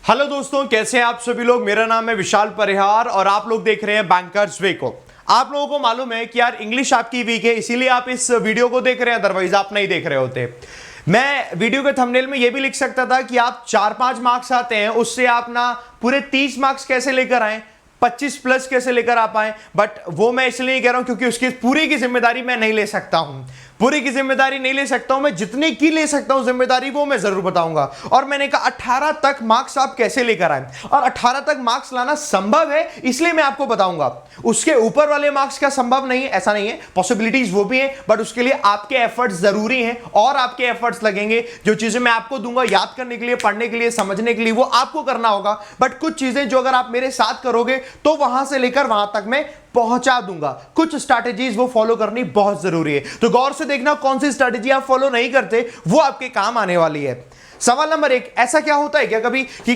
Hello दोस्तों, कैसे हैं आप सभी लोग। मेरा नाम है विशाल परिहार और आप लोग देख रहे हैं बैंकर्स वे को। आप लोगों को मालूम है कि यार इंग्लिश आपकी वीक है, इसीलिए आप इस वीडियो को देख रहे हैं, अदरवाइज आप नहीं देख रहे होते। मैं वीडियो के थंबनेल में यह भी लिख सकता था कि आप 4-5 मार्क्स आते हैं, उससे आप ना पूरे 30 मार्क्स कैसे लेकर आए, 25 प्लस कैसे लेकर आ पाए। बट वो मैं इसलिए नहीं कह रहा हूं क्योंकि उसकी पूरी की जिम्मेदारी मैं नहीं ले सकता हूं, पूरी की जिम्मेदारी नहीं ले सकता हूं। मैं जितनी की ले सकता हूं जिम्मेदारी, वो मैं जरूर बताऊंगा। और मैंने कहा 18 तक मार्क्स आप कैसे लेकर आए, और 18 तक मार्क्स लाना संभव है, इसलिए मैं आपको बताऊंगा। उसके ऊपर वाले मार्क्स क्या संभव नहीं है, ऐसा नहीं है, पॉसिबिलिटीज वो भी है, बट उसके लिए आपके एफर्ट्स जरूरी हैं और आपके एफर्ट्स लगेंगे। जो चीजें मैं आपको दूंगा याद करने के लिए, पढ़ने के लिए, समझने के लिए, वो आपको करना होगा। बट कुछ चीजें जो अगर आप मेरे साथ करोगे तो वहां से लेकर वहां तक मैं पहुंचा दूंगा। कुछ स्ट्रैटेजीज वो फॉलो करनी बहुत जरूरी है, तो गौर से देखना कौन सी स्ट्रैटेजी आप फॉलो नहीं करते, वो आपके काम आने वाली है। सवाल नंबर 1, ऐसा क्या होता है क्या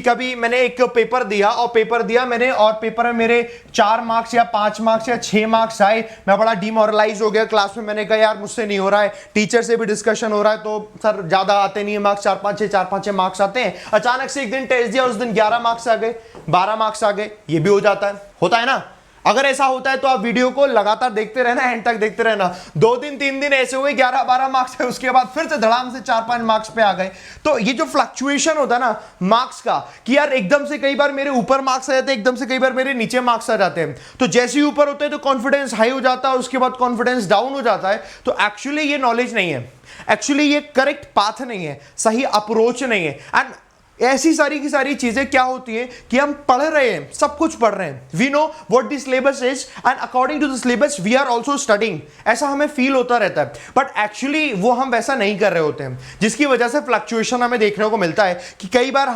कभी मैंने एक पेपर दिया मैंने, और पेपर में मेरे 4 मार्क्स या 5 मार्क्स या 6 मार्क्स आए। मैं बड़ा डिमोरलाइज हो गया क्लास में, मैंने कहा यार मुझसे नहीं हो रहा है। टीचर से भी डिस्कशन हो रहा है तो सर ज्यादा आते नहीं है मार्क्स, 4-5 मार्क्स आते हैं। अचानक से एक दिन टेस्ट दिया, उस दिन 11 मार्क्स आ गए, 12 मार्क्स आ गए। ये भी होता है ना। अगर ऐसा होता है तो आप वीडियो को लगातार देखते रहना, एंड तक देखते रहना। 2 दिन 3 दिन ऐसे हुए 11-12 मार्क्स है, उसके बाद फिर से धड़ाम से 4-5 मार्क्स पे आ गए। तो ये जो फ्लक्चुएशन होता है ना मार्क्स का, कि यार एकदम से कई बार मेरे ऊपर मार्क्स आ जाते हैं, एकदम से कई बार मेरे नीचे मार्क्स आ जाते हैं। तो जैसे ही ऊपर होते हैं तो कॉन्फिडेंस हाई हो जाता है, उसके बाद कॉन्फिडेंस डाउन हो जाता है। तो एक्चुअली ये नॉलेज नहीं है, एक्चुअली ये करेक्ट पाथ नहीं है, सही अप्रोच नहीं है। एंड ऐसी सारी की सारी चीजें क्या होती हैं कि हम पढ़ रहे हैं, सब कुछ पढ़ रहे हैं, we know what the syllabus is and according to the syllabus we are also studying, ऐसा हमें फील होता रहता है। बट एक्चुअली वो हम वैसा नहीं कर रहे होते हैं, जिसकी वजह से फ्लक्चुएशन हमें देखने को मिलता है कि कई बार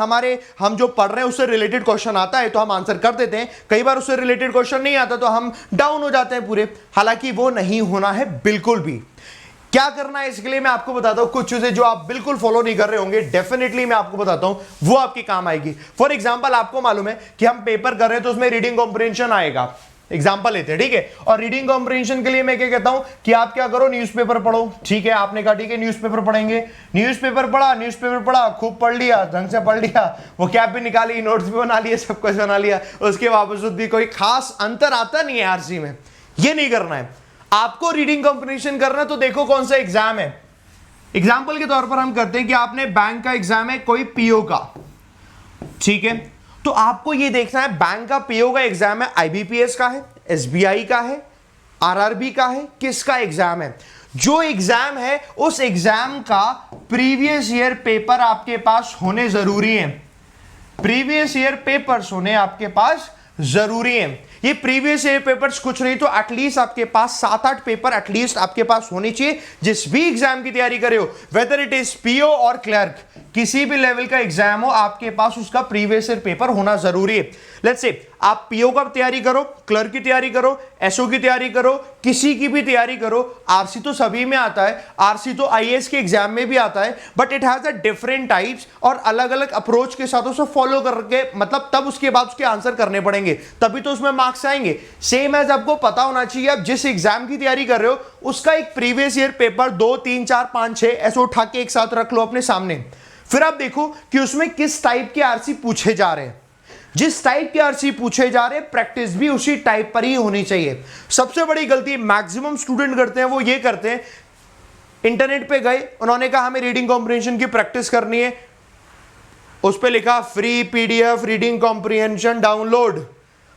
हम जो पढ़ रहे हैं उससे रिलेटेड क्वेश्चन आता है तो हम आंसर कर देते हैं, कई बार उससे रिलेटेड क्वेश्चन नहीं आता तो हम डाउन हो जाते हैं पूरे। हालांकि वो नहीं होना है बिल्कुल भी। क्या करना है इसके लिए मैं आपको बताता हूं। कुछ चीजें जो आप बिल्कुल फॉलो नहीं कर रहे होंगे, डेफिनेटली मैं आपको बताता हूं, वो आपके काम आएगी। फॉर एग्जांपल आपको मालूम है कि हम पेपर कर रहे हैं तो उसमें रीडिंग कॉम्प्रिहेंशन आएगा। एग्जांपल लेते हैं, ठीक है। और रीडिंग कॉम्प्रिहेंशन के लिए मैं क्या कहता हूं कि आप क्या करो, न्यूज़पेपर पढ़ो। ठीक है, आपने कहा ठीक है न्यूज़पेपर पढ़ेंगे। न्यूज़पेपर पढ़ा, खूब पढ़ लिया, ढंग से पढ़ लिया, वो कैप भी निकाली, नोट्स भी बना लिए, सब कुछ बना लिया, उसके बावजूद भी कोई खास अंतर आता नहीं है आरसी में। ये नहीं करना है आपको। रीडिंग कॉम्प्रिहेंशन करना तो देखो कौन सा एग्जाम है। एग्जाम्पल के तौर पर हम करते हैं कि आपने बैंक का एग्जाम है, कोई पीओ का, ठीक है। तो आपको ये देखना है बैंक का पीओ का एग्जाम है, आईबीपीएस का है, एसबीआई का है, आरआरबी का है, किसका एग्जाम है। जो एग्जाम है उस एग्जाम का प्रीवियस ईयर पेपर आपके पास होने जरूरी है। प्रीवियस ईयर पेपर्स होने आपके पास जरूरी है। ये प्रीवियस ईयर पेपर्स कुछ नहीं तो एटलीस्ट आपके पास 7-8 पेपर एटलीस्ट आपके पास होने चाहिए। जिस भी एग्जाम की तैयारी कर रहे हो, वेदर इट इज पीओ और क्लर्क, किसी भी लेवल का एग्जाम हो, आपके पास उसका प्रीवियस ईयर पेपर होना जरूरी है। लेट्स से आप पीओ का तैयारी करो, क्लर्क की तैयारी करो, एसओ की तैयारी करो, किसी की भी तैयारी करो। आरसी तो सभी में आता है, आरसी तो आईएएस के एग्जाम में भी आता है, but it has a different types और अलग अलग अप्रोच के साथ उसे फॉलो करके, मतलब तब उसके बाद उसके आंसर करने पड़ेंगे, तभी तो उसमें मार्क्स आएंगे। सेम एज आपको पता होना चाहिए आप जिस एग्जाम की तैयारी कर रहे हो उसका एक प्रीवियस ईयर पेपर 2, 3, 4, 5, 6 ऐसे उठा के एक साथ रख लो अपने सामने। फिर आप देखो कि उसमें किस टाइप के आरसी पूछे जा रहे हैं। जिस टाइप के आरसी पूछे जा रहे हैं, प्रैक्टिस भी उसी टाइप पर ही होनी चाहिए। सबसे बड़ी गलती मैक्सिमम स्टूडेंट करते हैं, वो ये करते हैं, इंटरनेट पे गए, उन्होंने कहा हमें रीडिंग कॉम्प्रिहेंशन की प्रैक्टिस करनी है, उस पर लिखा free PDF reading comprehension download,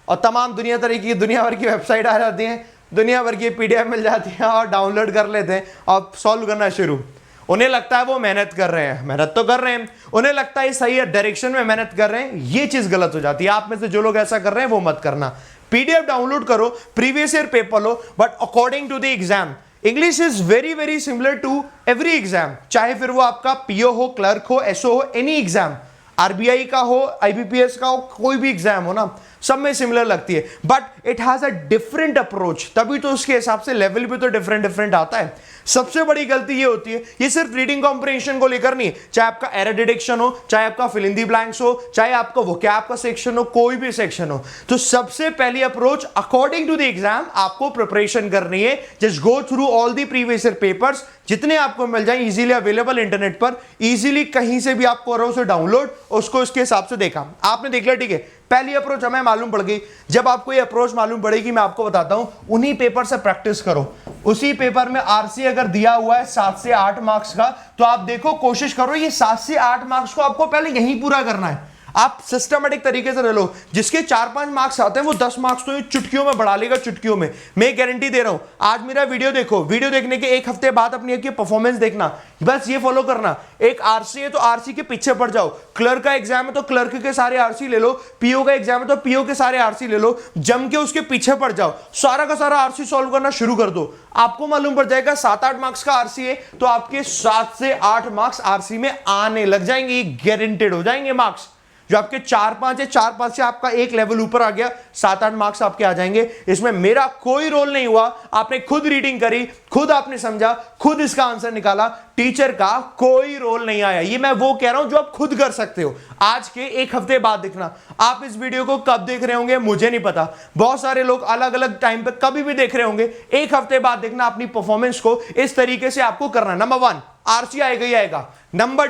और तमाम दुनिया भर की वेबसाइट आ जाती हैं, दुनिया भर की पीडीएफ मिल जाती है और डाउनलोड कर लेते हैं और सॉल्व करना शुरू। उन्हें लगता है वो मेहनत कर रहे हैं, मेहनत तो कर रहे हैं, उन्हें लगता है सही है डायरेक्शन में मेहनत कर रहे हैं। ये चीज गलत हो जाती है। आप में से जो लोग ऐसा कर रहे हैं वो मत करना। पीडीएफ डाउनलोड करो, प्रीवियस ईयर पेपर लो, but according to the exam. English is very very similar to every exam, चाहे फिर वो आपका पीओ हो, क्लर्क हो, एसओ हो, एनी एग्जाम, आरबीआई का हो, आईबीपीएस का हो, कोई भी एग्जाम हो ना, सब में सिमिलर लगती है, but it has a different approach, तभी तो उसके हिसाब से लेवल भी तो डिफरेंट डिफरेंट आता है। सबसे बड़ी गलती ये होती है, ये सिर्फ रीडिंग कॉम्प्रिहेंशन को लेकर नहीं है, चाहे आपका एरर डिटेक्शन हो, चाहे आपका फिल इन द ब्लैंक्स हो, चाहे आपका वोकैब का सेक्शन हो, कोई भी सेक्शन हो, तो सबसे पहली approach according to the exam आपको प्रिपरेशन करनी है। Just go through all the previous year papers, जितने आपको मिल जाए इजीली अवेलेबल इंटरनेट पर, इजीली कहीं से भी आप करो उसे डाउनलोड, उसको उसके हिसाब से देखा, आपने देख लिया, ठीक है। पहली अप्रोच हमें मालूम पड़ गई। जब आपको ये अप्रोच मालूम पड़ेगी, मैं आपको बताता हूं, उन्हीं पेपर से प्रैक्टिस करो। उसी पेपर में आरसी अगर दिया हुआ है 7 से 8 मार्क्स का, तो आप देखो, कोशिश करो ये 7 से 8 मार्क्स को आपको पहले यहीं पूरा करना है। आप सिस्टमेटिक तरीके से रह लो, जिसके 4-5 मार्क्स आते हैं वो 10 मार्क्स तो चुटकियों में बढ़ा लेगा, चुटकियों में। मैं गारंटी दे रहा हूं। आज मेरा वीडियो देखो, वीडियो देखने के 1 हफ्ते बाद अपनी परफॉर्मेंस देखना, बस ये फॉलो करना। एक आरसी है तो आरसी के पीछे पड़ जाओ, क्लर्क का एग्जाम है तो क्लर्क के सारे आरसी ले लो, पीओ का एग्जाम है तो पीओ के सारे आरसी ले लो, जम के उसके पीछे पड़ जाओ, सारा का सारा आरसी सॉल्व करना शुरू कर दो। आपको मालूम पड़ जाएगा 7-8 मार्क्स का आरसी है तो आपके 7 से 8 मार्क्स आरसी में आने लग जाएंगे, गारंटेड हो जाएंगे मार्क्स। जो आपके 4-5 है, 4-5 से आपका एक लेवल ऊपर आ गया, 7-8 मार्क्स आपके आ जाएंगे। इसमें मेरा कोई रोल नहीं हुआ, आपने खुद रीडिंग करी, खुद आपने समझा, खुद इसका आंसर निकाला, टीचर का कोई रोल नहीं आया। ये मैं वो कह रहा हूं जो आप खुद कर सकते हो। आज के 1 हफ्ते बाद देखना, आप इस वीडियो को कब देख रहे होंगे मुझे नहीं पता, बहुत सारे लोग अलग अलग टाइम पे कभी भी देख रहे होंगे। 1 हफ्ते बाद देखना, अपनी परफॉर्मेंस को इस तरीके से आपको करना। नंबर 1 आरसी आएगा ही आएगा। नंबर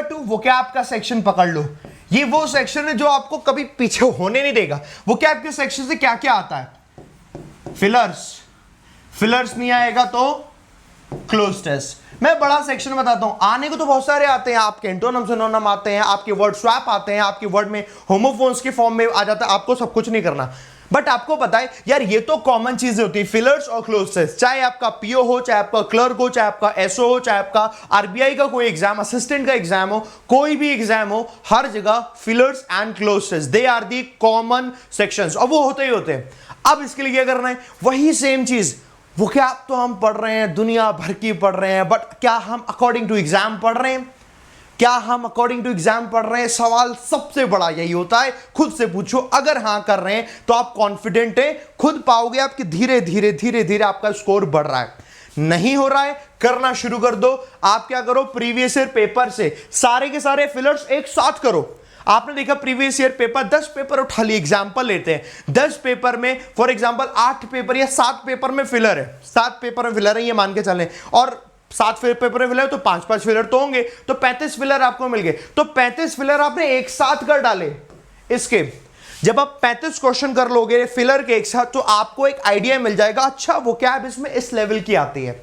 2 वोकैब का सेक्शन पकड़ लो। ये वो सेक्शन है जो आपको कभी पीछे होने नहीं देगा। वोकैब के सेक्शन से क्या क्या आता है? फिलर्स नहीं आएगा तो क्लोज टेस्ट। मैं बड़ा सेक्शन बताता हूं, आने को तो बहुत सारे आते हैं, आपके एंटोनिम सिनोनिम आते हैं, आपके वर्ड स्वैप आते हैं, आपके वर्ड में होमोफोन्स के फॉर्म में आ जाता है। आपको सब कुछ नहीं करना, बट आपको पता है यार, ये तो कॉमन चीजें होती है, फिलर्स और क्लोज टेस्ट। चाहे आपका पीओ हो, चाहे आपका क्लर्क हो, चाहे आपका एसओ हो, चाहे आपका आरबीआई का कोई एग्जाम, असिस्टेंट का एग्जाम हो, कोई भी एग्जाम हो, हर जगह fillers and cloze test, they are the common sections, और वो होते ही होते हैं। अब इसके लिए क्या करना है? वही सेम चीज, वोकैब तो हम पढ़ रहे हैं, दुनिया भर की पढ़ रहे हैं, बट क्या हम अकॉर्डिंग टू एग्जाम पढ़ रहे हैं? क्या हम अकॉर्डिंग टू एग्जाम पढ़ रहे हैं? सवाल सबसे बड़ा यही होता है, खुद से पूछो। अगर हां कर रहे हैं तो आप कॉन्फिडेंट हैं, खुद पाओगे आपकी धीरे धीरे धीरे धीरे आपका स्कोर बढ़ रहा है। नहीं हो रहा है, करना शुरू कर दो। आप क्या करो, प्रीवियस ईयर पेपर से सारे के सारे फिलर्स एक साथ करो। आपने देखा प्रीवियस ईयर पेपर, 10 पेपर उठा लिए, एग्जाम्पल लेते हैं, 10 पेपर में फॉर एग्जाम्पल 8 पेपर या 7 पेपर में फिलर है, 7 पेपर में फिलर है, ये मान के चलें, और 7 पेपर में फिलर तो 5-5 फिलर तो होंगे, तो 35 फिलर आपको मिल गए। तो 35 फिलर आपने एक साथ कर डाले। इसके जब आप 35 क्वेश्चन कर लोगे फिलर के एक साथ, तो आपको एक आइडिया मिल जाएगा, अच्छा वोकैब इसमें इस लेवल की आती है।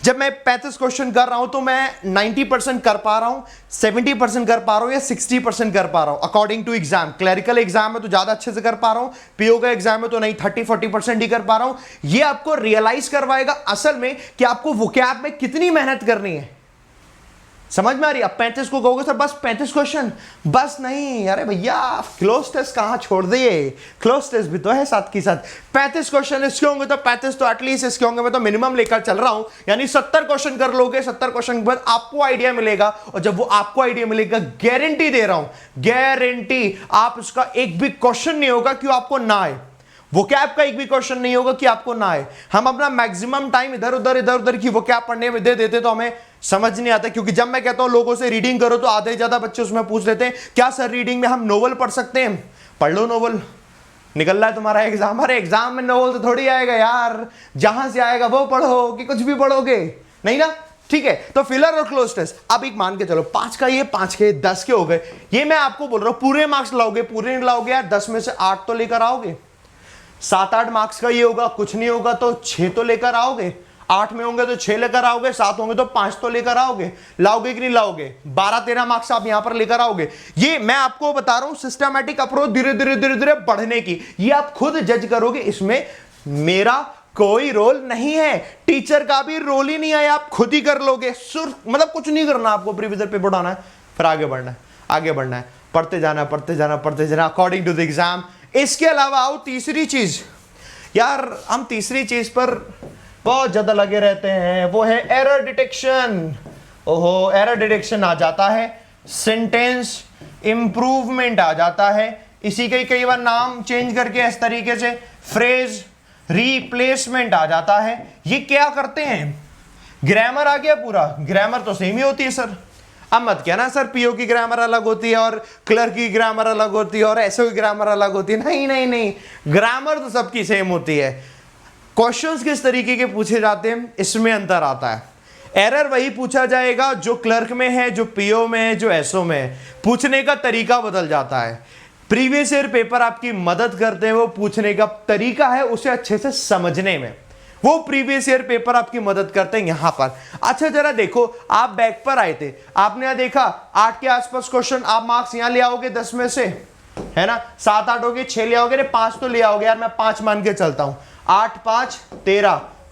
जब मैं 35 क्वेश्चन कर रहा हूं तो मैं 90% कर पा रहा हूं, 70% कर पा रहा हूं, या 60% कर पा रहा हूं according to exam. Clerical exam में तो ज्यादा अच्छे से कर पा रहा हूं, पीओ का एग्जाम में तो नहीं, 30-40% ही कर पा रहा हूं। ये आपको रियलाइज करवाएगा असल में कि आपको वोकैब में कितनी मेहनत करनी है। समझ में आ रही? अब 35 को कहोगे सर बस 35 क्वेश्चन, बस नहीं, अरे भैया क्लोज टेस्ट कहां छोड़ दिए, क्लोज टेस्ट भी तो है साथ के साथ। 35 क्वेश्चन इसके होंगे तो 35 तो एटलीस्ट इसके होंगे, मैं तो मिनिमम लेकर चल रहा हूं, यानी 70 क्वेश्चन कर लोगे। 70 क्वेश्चन के बाद आपको आइडिया मिलेगा, और जब वो आपको आइडिया मिलेगा, गारंटी दे रहा हूं, गारंटी, आप उसका एक भी क्वेश्चन नहीं होगा कि आपको ना आए। वोकैब का एक भी क्वेश्चन नहीं होगा कि आपको ना आए। हम अपना मैक्सिमम टाइम इधर उधर की वोकैब पढ़ने में दे देते तो हमें समझ नहीं आता, क्योंकि जब मैं कहता हूं लोगों से रीडिंग करो तो आधे ज्यादा बच्चे उसमें पूछ लेते हैं, क्या सर रीडिंग में हम नोवेल पढ़ सकते हैं? पढ़ लो नोवेल, निकल रहा है तुम्हारा एग्जाम। अरे एग्जाम में नोवेल तो थोड़ी आएगा यार, जहां से आएगा वो पढ़ो, कि कुछ भी पढ़ोगे नहीं ना। ठीक है, तो फिलर और क्लोज टेस्ट अब एक मान के चलो 5 का ये, 5 के 10 के हो गए। ये मैं आपको बोल रहा हूं, पूरे मार्क्स लाओगे, पूरे नहीं लाओगे यार, 10 में से 8 तो लेकर आओगे। 7-8 मार्क्स का ये होगा, कुछ नहीं होगा तो 6 तो लेकर आओगे। 8 में होंगे तो 6 लेकर आओगे, 7 होंगे तो 5 तो लेकर आओगे। लाओगे कि नहीं लाओगे? 12-13 मार्क्स आप यहां पर लेकर आओगे। ये मैं आपको बता रहा हूं सिस्टमैटिक अप्रोच, धीरे धीरे धीरे धीरे बढ़ने की। ये आप खुद जज करोगे, इसमें मेरा कोई रोल नहीं है, टीचर का भी रोल ही नहीं है, आप खुद ही कर लोगे। मतलब कुछ नहीं करना आपको, प्रीवियस ईयर पेपर उठाना है, फिर आगे बढ़ना है, आगे बढ़ना है, पढ़ते जाना, पढ़ते जाना, पढ़ते जाना अकॉर्डिंग टू द एग्जाम। इसके अलावा आओ तीसरी चीज, यार हम तीसरी चीज पर बहुत ज्यादा लगे रहते हैं, वो है एरर डिटेक्शन। ओहो, एरर डिटेक्शन आ जाता है, सेंटेंस इंप्रूवमेंट आ जाता है, इसी के कई बार नाम चेंज करके इस तरीके से फ्रेज रिप्लेसमेंट आ जाता है। ये क्या करते हैं, ग्रामर आ गया पूरा, ग्रामर तो सेम ही होती है सर। अब मत कहना सर पीओ की ग्रामर अलग होती है और क्लर्क की ग्रामर अलग होती है और एसओ की ग्रामर अलग होती है। नहीं नहीं नहीं, ग्रामर तो सबकी सेम होती है। क्वेश्चंस किस तरीके के पूछे जाते हैं इसमें अंतर आता है। एरर वही पूछा जाएगा जो क्लर्क में है, जो पीओ में है, जो एसओ में है। पूछने का तरीका बदल जाता है। प्रीवियस ईयर पेपर आपकी मदद करते हैं, वो पूछने का तरीका है उसे अच्छे से समझने में, वो प्रीवियस ईयर पेपर आपकी मदद करते हैं यहां पर। अच्छा जरा देखो, आप बैक पर आए थे, आपने यहां देखा 8 के आसपास क्वेश्चन, आप मार्क्स यहां ले आओगे 10 में से, है ना। 7 8 हो गए, 6 ले आओगे, 5 तो ले आओगे यार, मैं 5 मान के चलता हूं। 8 5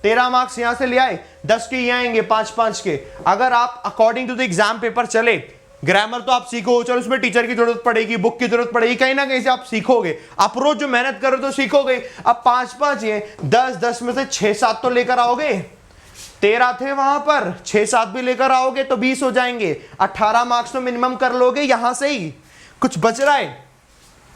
13 मार्क्स यहां से ले आए, 10 के यहां आएंगे, 5 5 के। अगर आप according to the exam paper चले, ग्रामर तो आप सीखो, चलो उसमें टीचर की जरूरत पड़ेगी, बुक की जरूरत पड़ेगी, कहीं ना कहीं से आप सीखोगे, अप्रोच जो मेहनत करो तो सीखोगे। अब 5 5 ये 10 में से 6 7 तो लेकर आओगे, 13 थे वहां पर, 6 7 भी लेकर आओगे तो 20 हो जाएंगे। 18 मार्क्स तो मिनिमम कर लोगे यहां से ही। कुछ बच रहा है,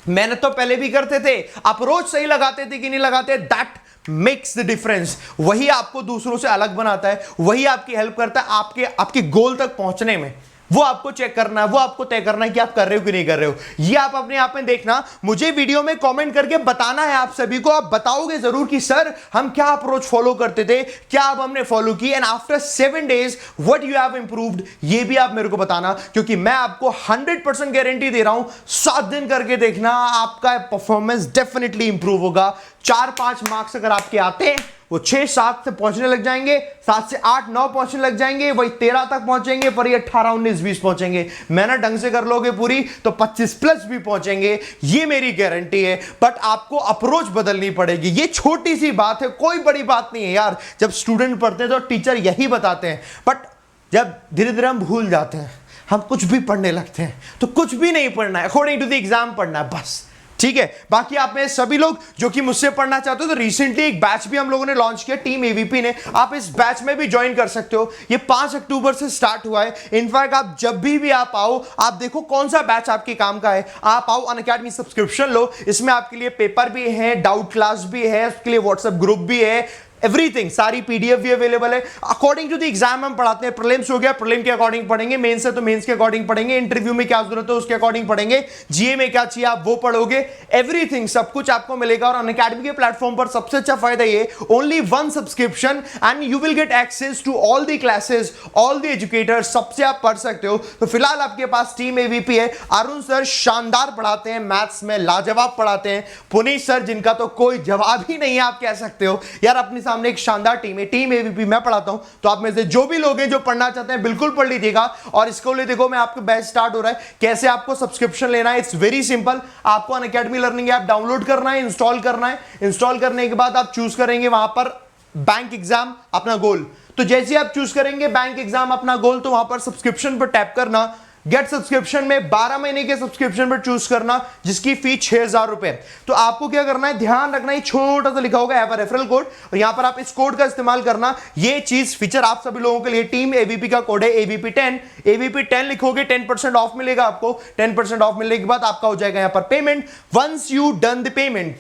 मेहनत तो पहले भी करते थे, अप्रोच सही लगाते थे कि नहीं लगाते, दैट मेक्स द डिफरेंस। वही आपको दूसरों से अलग बनाता है, वही आपकी हेल्प करता है आपके गोल तक पहुंचने में। वो आपको चेक करना है, वो आपको तय करना है कि आप कर रहे हो कि नहीं कर रहे हो। ये आप अपने आप में देखना, मुझे वीडियो में कमेंट करके बताना है आप सभी को। आप बताओगे जरूर कि सर हम क्या अप्रोच फॉलो करते थे, क्या अब हमने फॉलो की, and after 7 days what you have improved, ये भी आप मेरे को बताना, क्योंकि मैं आपको 100% गारंटी दे रहा हूं, 7 दिन करके देखना, आपका परफॉर्मेंस डेफिनेटली इंप्रूव होगा। 4-5 मार्क्स अगर आपके आते हैं, वो 6-7 से पहुंचने लग जाएंगे, 7 से 8-9 पहुंचने लग जाएंगे, वही 13 तक पहुंचेंगे, पर ये 18-19-20 पहुंचेंगे। मेहनत ढंग से कर लोगे पूरी तो 25+ भी पहुंचेंगे, ये मेरी गारंटी है। बट आपको अप्रोच बदलनी पड़ेगी। ये छोटी सी बात है, कोई बड़ी बात नहीं है यार। जब स्टूडेंट पढ़ते हैं तो टीचर यही बताते हैं, बट जब धीरे धीरे हम भूल जाते हैं, हम कुछ भी पढ़ने लगते हैं, तो कुछ भी नहीं पढ़ना है, अकॉर्डिंग टू द एग्जाम पढ़ना है बस, ठीक है। बाकी आप में सभी लोग जो कि मुझसे पढ़ना चाहते हो, तो रिसेंटली एक बैच भी हम लोगों ने लॉन्च किया टीम एवीपी ने, आप इस बैच में भी ज्वाइन कर सकते हो। ये 5 अक्टूबर से स्टार्ट हुआ है। इनफैक्ट आप जब भी आप आओ, आप देखो कौन सा बैच आपके काम का है, आप आओ, अनअकैडमी सब्सक्रिप्शन लो। इसमें आपके लिए पेपर भी है, डाउट क्लास भी है, उसके लिए व्हाट्सएप ग्रुप भी है, एवरीथिंग, सारी पीडीएफ भी अवेलेबल है। अकॉर्डिंग टू द एग्जाम हम पढ़ाते हैं। प्रीलिम्स हो गया, प्रीलिम के अकॉर्डिंग पढ़ेंगे, मेंस है तो मेंस के अकॉर्डिंग पढ़ेंगे, इंटरव्यू में क्या जरूरत है उसके अकॉर्डिंग पढ़ेंगे, जीए में क्या चाहिए आप वो पढ़ोगे, एवरीथिंग सब कुछ आपको मिलेगा। और अनअकैडमी के प्लेटफॉर्म पर सबसे अच्छा फायदा ये, only 1 subscription and you will get access to all the classes, all the educators, सबसे आप पढ़ सकते हो। तो फिलहाल आपके पास टीम एवीपी है, अरुण सर शानदार पढ़ाते हैं, मैथ्स में लाजवाब पढ़ाते हैं, पुनीत सर जिनका तो कोई जवाब ही नहीं है, आप कह सकते हो यार अपने सामने एक शानदार टीम है। टीम एवीपी मैं पढ़ाता हूं, तो आप में से जो भी लोग हैं जो पढ़ना चाहते हैं बिल्कुल पढ़ लीजिएगा। और इसको लिए देखो, मैं आपको बैच स्टार्ट हो रहा है, कैसे आपको सब्सक्रिप्शन लेना है, इट्स वेरी सिंपल। आपको अनअकैडमी लर्निंग ऐप डाउनलोड करना है, इंस्टॉल करना है। इंस्टॉल करने के बाद आप चूज करेंगे वहां पर बैंक एग्जाम अपना गोल। तो जैसे आप चूज करेंगे बैंक एग्जाम अपना गोल, तो वहां पर सब्सक्रिप्शन पर टैप करना, गेट सब्सक्रिप्शन में 12 महीने के सब्सक्रिप्शन पर चूज करना, जिसकी फी 6000 रुपए। तो आपको क्या करना है, ध्यान रखना, ये छोटा सा लिखा होगा यहाँ पर रेफरल कोड, और यहां पर आप इस कोड का इस्तेमाल करना। ये चीज फीचर आप सभी लोगों के लिए, टीम एवीपी का कोड है AVP10, AVP10 लिखोगे 10% ऑफ मिलेगा आपको। 10% ऑफ मिलने के बाद आपका हो जाएगा यहाँ पर payment. Once you done the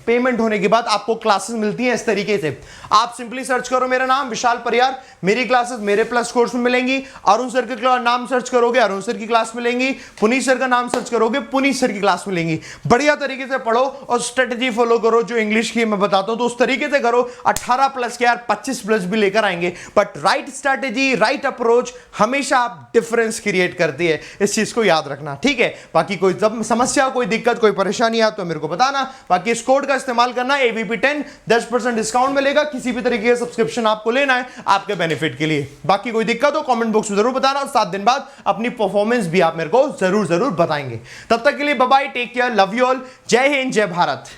payment होने के बाद आपको क्लासेस मिलती हैं इस तरीके से। आप सिंपली सर्च करो मेरा नाम विशाल परिहार, मेरी क्लासेस मेरे प्लस कोर्स में मिलेंगी। अरुण सर का नाम सर्च करोगे, अरुण सर की क्लास मिलेंगी। पुनीत सर का नाम सर्च करोगे, पुनीत सर की क्लास मिलेंगी। बढ़िया तरीके से पढ़ो और स्ट्रेटजी फॉलो करो, जो इंग्लिश की मैं बताता हूं तो उस तरीके से करो। 18+ के यार 25+ भी लेकर आएंगे, but right strategy, right approach हमेशा आप डिफरेंस क्रिएट करती है, इस चीज को याद रखना, ठीक है। बाकी कोई समस्या, कोई दिक्कत, कोई परेशानी है तो मेरे को बताना। बाकी इस कोड का इस्तेमाल करना, AVP10, 10% डिस्काउंट मिलेगा। किसी भी तरीके का सब्सक्रिप्शन आपको लेना है आपके बेनिफिट के लिए। बाकी कोई दिक्कत हो कमेंट बॉक्स में जरूर बताना, और 7 दिन बाद अपनी परफॉर्मेंस भी आप मेरे को जरूर बताएंगे। तब तक के लिए bye bye, take care, love you all, जय हिंद, जय भारत।